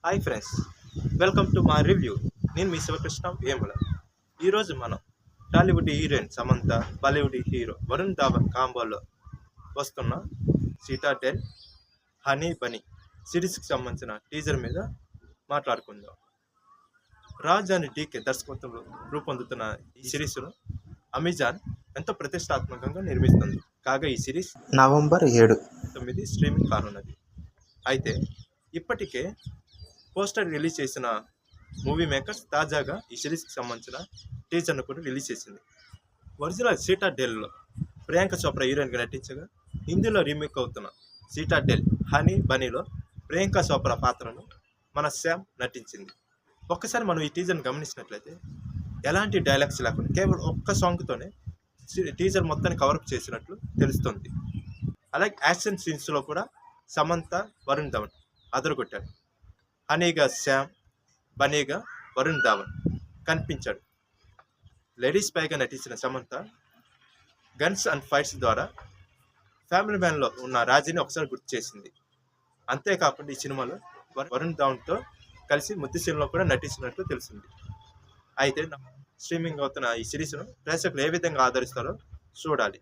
Hi friends, welcome to మా review. నేను మీ శివకృష్ణ వేముల. ఈరోజు మనం టాలీవుడ్ హీరోయిన్ సమంత, బాలీవుడ్ హీరో వరుణ్ ధావన్ కాంబోలో వస్తున్న సీతాడెల్ హనీ బనీ సిరీస్కి సంబంధించిన టీజర్ మీద మాట్లాడుకుందాం. రాజ్ అని డీకే దర్శకత్వంలో రూపొందుతున్న ఈ సిరీస్ను అమెజాన్ ఎంతో ప్రతిష్టాత్మకంగా నిర్మిస్తుంది. కాగా ఈ సిరీస్ నవంబర్ 7, 9 స్ట్రీమింగ్ కానున్నది. అయితే ఇప్పటికే పోస్టర్ రిలీజ్ చేసిన మూవీ మేకర్స్ తాజాగా ఈ సిరీస్కి సంబంధించిన టీజర్ను కూడా రిలీజ్ చేసింది. ఒరిజినల్ సీతాడెల్లో ప్రియాంక చోప్రా హీరోయిన్గా నటించగా, హిందీలో రీమేక్ అవుతున్న సీతాడెల్ హనీ బనీలో ప్రియాంక చోప్రా పాత్రను మన శ్యామ్ నటించింది. ఒక్కసారి మనం ఈ టీజర్ని గమనించినట్లయితే ఎలాంటి డైలాగ్స్ లేకుండా కేవలం ఒక్క సాంగ్తోనే టీజర్ మొత్తాన్ని కవరప్ చేసినట్లు తెలుస్తుంది. అలాగే యాక్షన్ సీన్స్లో కూడా సమంత, వరుణ్ ధావన్ అదరగొట్టాడు. హనీగా శ్యామ్, బనీగా వరుణ్ ధావన్ కనిపించాడు. లేడీస్ పైగా నటించిన సమంత గన్స్ అండ్ ఫైట్స్ ద్వారా ఫ్యామిలీ మ్యాన్లో ఉన్న రాజీని ఒకసారి గుర్తు చేసింది. అంతేకాకుండా ఈ సినిమాలో వరుణ్ ధావన్తో కలిసి ముద్దు సీన్లో కూడా నటించినట్లు తెలిసింది. అయితే స్ట్రీమింగ్ అవుతున్న ఈ సిరీస్ను ప్రేక్షకులు ఏ విధంగా ఆదరిస్తారో చూడాలి.